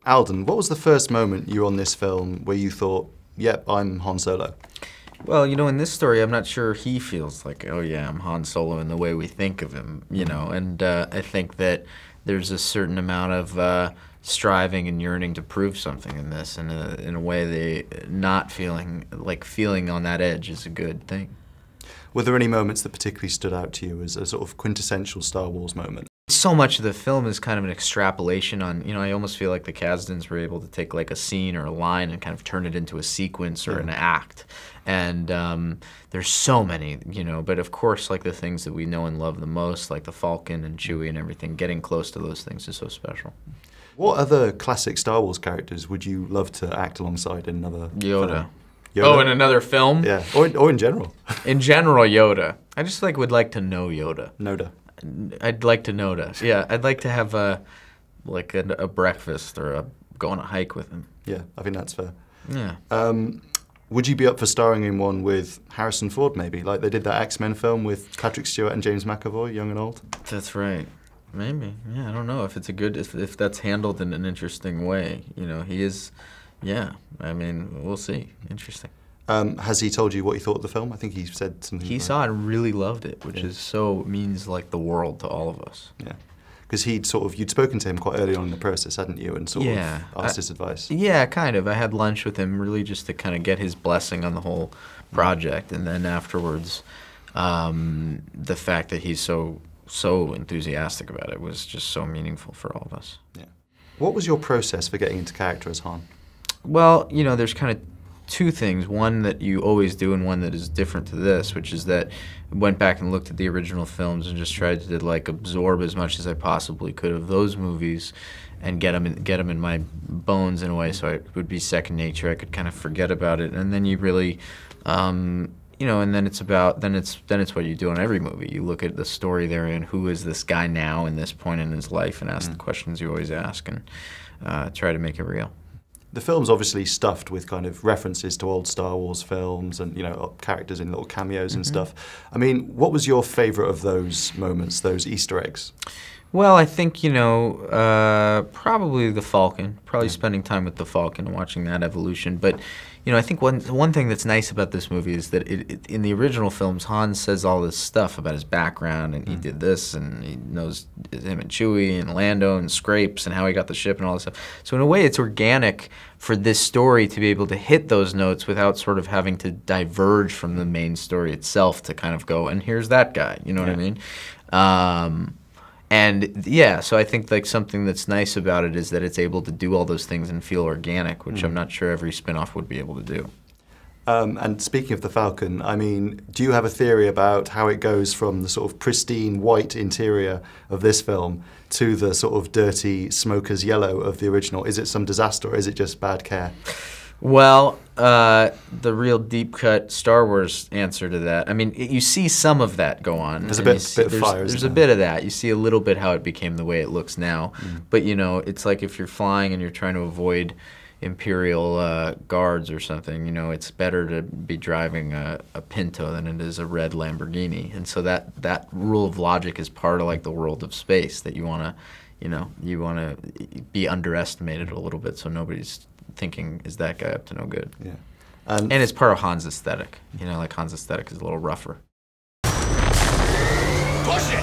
Alden, what was the first moment you were on this film where you thought, yep, I'm Han Solo? Well, you know, in this story, I'm not sure he feels like, oh yeah, I'm Han Solo in the way we think of him, you know, and I think that there's a certain amount of striving and yearning to prove something in this, and in a way they not feeling on that edge is a good thing. Were there any moments that particularly stood out to you as a sort of quintessential Star Wars moment? So much of the film is kind of an extrapolation on, you know, I almost feel like the Kasdans were able to take like a scene or a line and kind of turn it into a sequence or an act. And there's so many, you know, but of course like the things that we know and love the most, like the Falcon and Chewie and everything, getting close to those things is so special. What other classic Star Wars characters would you love to act alongside in another Yoda. film? Yoda? Oh, in another film? Yeah, or in general. In general, Yoda. I just would like to know Yoda. Noda. I'd like to know that. Yeah, I'd like to have a breakfast or go on a hike with him. Yeah, I think that's fair. Yeah. Would you be up for starring in one with Harrison Ford, maybe? Like they did that X-Men film with Patrick Stewart and James McAvoy, young and old? That's right. Maybe. Yeah, I don't know if it's a good, if that's handled in an interesting way. You know, he is, yeah. I mean, we'll see. Interesting. Has he told you what he thought of the film? I think he said something. He saw it and really loved it, which means like the world to all of us. Yeah. Because you'd spoken to him quite early on in the process, hadn't you, and sort of asked his advice? Yeah, kind of. I had lunch with him really just to kind of get his blessing on the whole project, and then afterwards, the fact that he's so enthusiastic about it was just so meaningful for all of us. Yeah. What was your process for getting into character as Han? Well, you know, there's kind of two things, one that you always do and one that is different to this, which is that I went back and looked at the original films and just tried to like absorb as much as I possibly could of those movies and get them in my bones in a way so it would be second nature. I could kind of forget about it, and then you really, you know, and then it's what you do in every movie. You look at the story they're in, who is this guy now in this point in his life, and ask the questions you always ask and try to make it real. The film's obviously stuffed with kind of references to old Star Wars films and, you know, characters in little cameos and stuff. I mean, what was your favorite of those moments, those Easter eggs? Well, I think, you know, probably the Falcon, spending time with the Falcon and watching that evolution. But, you know, I think one thing that's nice about this movie is that in the original films, Han says all this stuff about his background, and he did this, and he knows him and Chewie and Lando and Scrapes and how he got the ship and all this stuff. So in a way, it's organic for this story to be able to hit those notes without sort of having to diverge from the main story itself to kind of go, and here's that guy, you know what I mean? And yeah, so I think like something that's nice about it is that it's able to do all those things and feel organic, which I'm not sure every spin-off would be able to do. And speaking of the Falcon, I mean, do you have a theory about how it goes from the sort of pristine white interior of this film to the sort of dirty smoker's yellow of the original? Is it some disaster or is it just bad care? Well, the real deep-cut Star Wars answer to that, I mean, you see some of that go on. There's a bit of fire, There's a bit of that. You see a little bit how it became the way it looks now. But, you know, it's like if you're flying and you're trying to avoid Imperial guards or something, you know, it's better to be driving a Pinto than it is a red Lamborghini. And so that rule of logic is part of, like, the world of space, that you want to, you know, you want to be underestimated a little bit so nobody's thinking, is that guy up to no good? Yeah. And it's part of Han's aesthetic. You know, like Han's aesthetic is a little rougher. Push it!